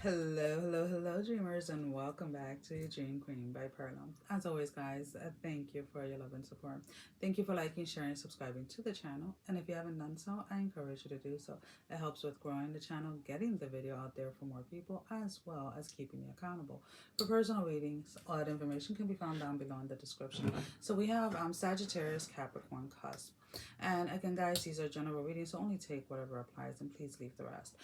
Hello, dreamers, and welcome back to Dream Queen by Perla'S. As always, guys, thank you for your love and support. Thank you for liking, sharing, subscribing to the channel. And if you haven't done so, I encourage you to do so. It helps with growing the channel, getting the video out there for more people, as well as keeping me accountable. For personal readings, all that information can be found down below in the description. So we have Sagittarius Capricorn Cusp. And again, guys, these are general readings, so only take whatever applies and please leave the rest.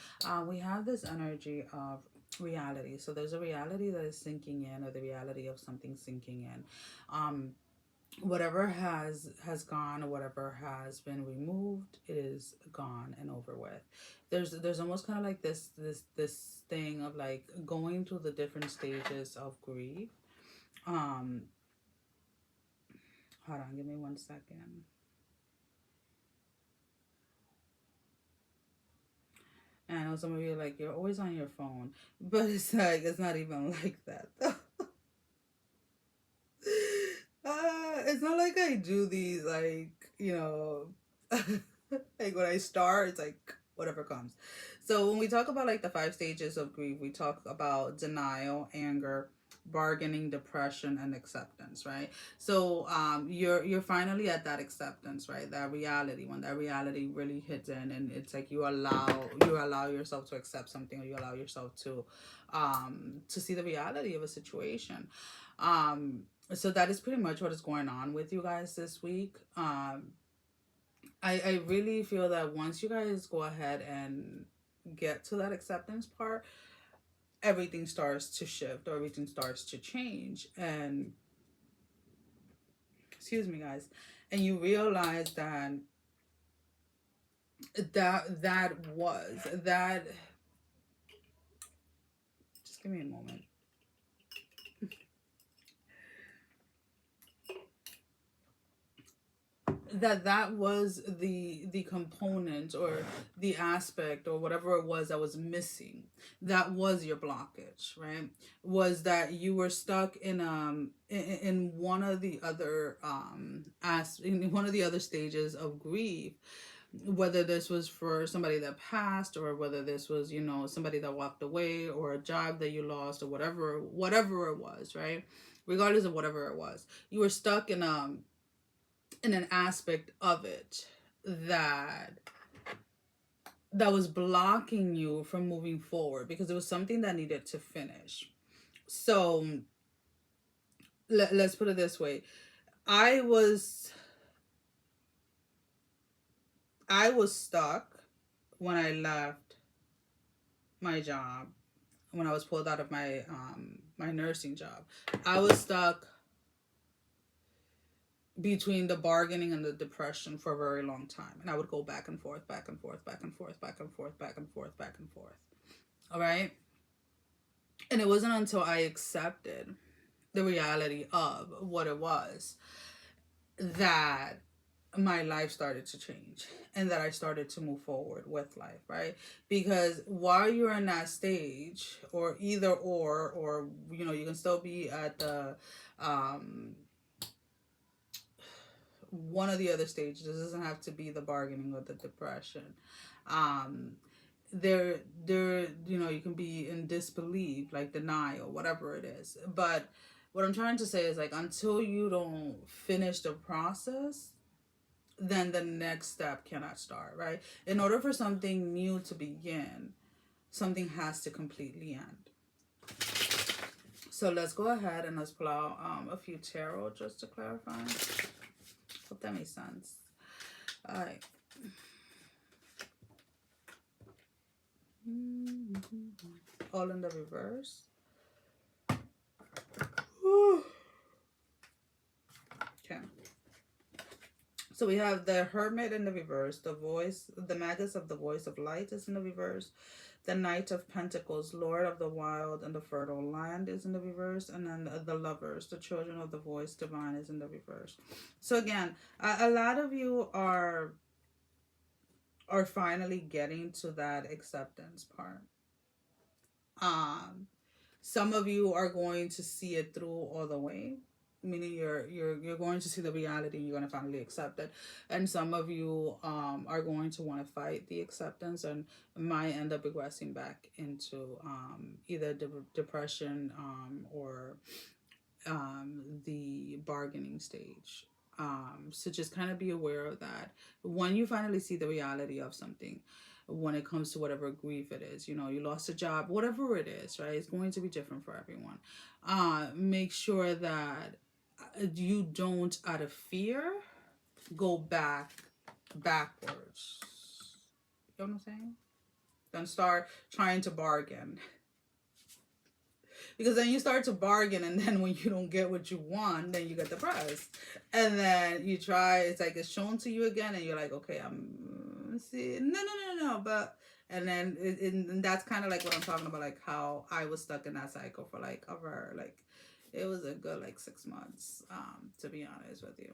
We have this energy of reality. So there's a reality that is sinking in, or the reality of something sinking in. Whatever has gone, or whatever has been removed, it is gone and over with. There's almost kind of like this thing of like going through the different stages of grief. Hold on, give me 1 second. And I know some of you are like, you're always on your phone. But it's like, it's not even like that. It's not like I do these, like, like when I start, it's like whatever comes. So when we talk about like the 5 stages of grief, we talk about denial, anger, bargaining, depression, and acceptance, right? So you're finally at that acceptance, right? That reality, when that reality really hits in, and it's like you allow yourself to accept something, or you allow yourself to see the reality of a situation. So that is pretty much what is going on with you guys this week. I really feel that once you guys go ahead and get to that acceptance part, everything starts to shift, or everything starts to change. And excuse me, guys, and you realize that that was that. Just give me a moment. That was the component, or the aspect, or whatever it was that was missing. That was your blockage, right? Was that you were stuck in one of the other in one of the other stages of grief, whether this was for somebody that passed, or whether this was, somebody that walked away, or a job that you lost, or whatever it was, right? Regardless of whatever it was, you were stuck in an aspect of it that was blocking you from moving forward, because it was something that needed to finish. So let's put it this way. I was stuck when I left my job, when I was pulled out of my nursing job. I was stuck between the bargaining and the depression for a very long time. And I would go back and forth, back and forth, back and forth, back and forth, back and forth, back and forth. All right. And it wasn't until I accepted the reality of what it was that my life started to change, and that I started to move forward with life, right? Because while you're in that stage, or either or you can still be at the one of the other stages. It doesn't have to be the bargaining or the depression. There you can be in disbelief, like denial, whatever it is. But what I'm trying to say is, like, until you don't finish the process, then the next step cannot start, right? In order for something new to begin, something has to completely end. So let's go ahead and let's pull out a few tarot just to clarify. Hope that makes sense. All right. All in the reverse. Okay. So we have the Hermit in the reverse. The Magus of the Voice of Light is in the reverse. The Knight of Pentacles, Lord of the Wild and the Fertile Land, is in the reverse. And then the Lovers, the Children of the Voice Divine, is in the reverse. So again, a lot of you are finally getting to that acceptance part. Some of you are going to see it through all the way. meaning you're going to see the reality and you're going to finally accept it. And some of you are going to want to fight the acceptance and might end up regressing back into either depression or the bargaining stage. So just kind of be aware of that when you finally see the reality of something. When it comes to whatever grief it is, you know, you lost a job, whatever it is, right? It's going to be different for everyone. Make sure that you don't, out of fear, go backwards. You know what I'm saying? Don't start trying to bargain. Because then you start to bargain, and then when you don't get what you want, then you get depressed. And then you try, it's like it's shown to you again, and you're like, okay, I'm see, no, but, and then and that's kind of like what I'm talking about, like how I was stuck in that cycle for like over, like, it was a good like 6 months, to be honest with you.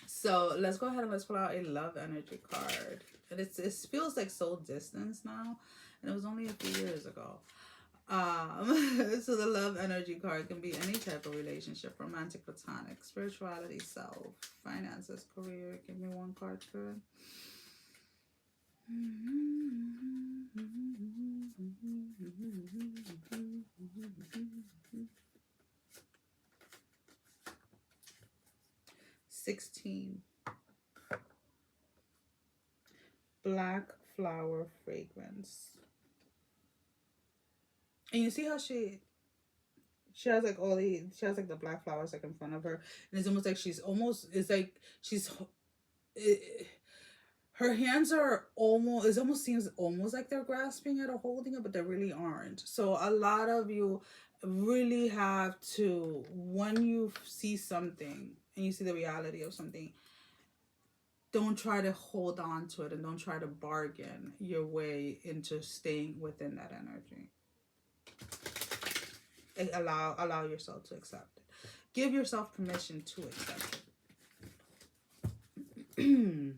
So let's go ahead and let's pull out a love energy card. And it feels like so distant now, and it was only a few years ago. So the love energy card can be any type of relationship, romantic, platonic, spirituality, self, finances, career. Give me one card for it. 16. Black flower fragrance. And you see how she has like she has like the black flowers like in front of her, and it's almost like her hands are almost, it almost seems almost like they're grasping it or holding it, but they really aren't. So a lot of you really have to, when you see something and you see the reality of something, don't try to hold on to it and don't try to bargain your way into staying within that energy. Allow yourself to accept it. Give yourself permission to accept it.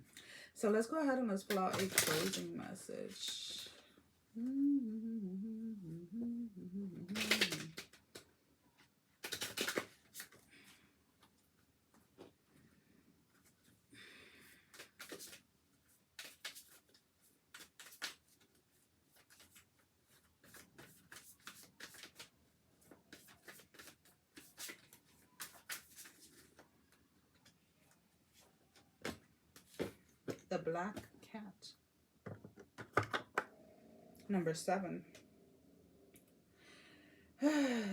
So let's go ahead and let's pull out a closing message. The Black Cat. Number 7.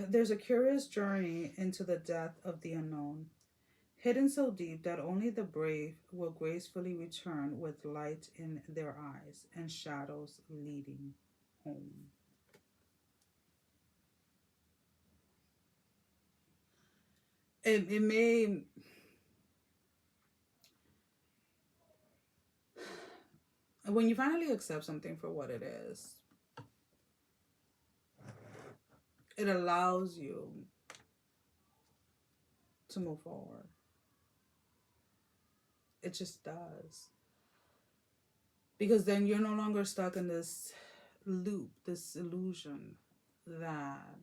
There's a curious journey into the depth of the unknown, hidden so deep that only the brave will gracefully return with light in their eyes and shadows leading home. It may... When you finally accept something for what it is, it allows you to move forward. It just does. Because then you're no longer stuck in this loop, this illusion that,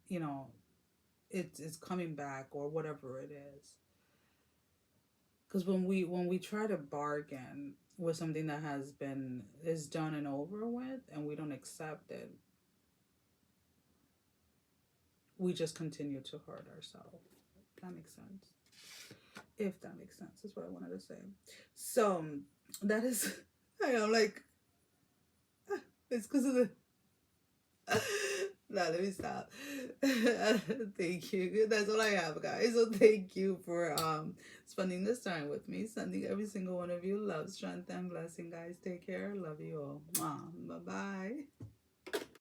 you know, it's coming back or whatever it is. Because when we try to bargain with something that is done and over with, and we don't accept it, we just continue to hurt ourselves. If that makes sense. If that makes sense, is what I wanted to say. So that is, I am like, it's because of the. No, let me stop. Thank you. That's all I have, guys. So thank you for spending this time with me. Sending every single one of you love, strength, and blessing, guys. Take care. Love you all. Bye bye.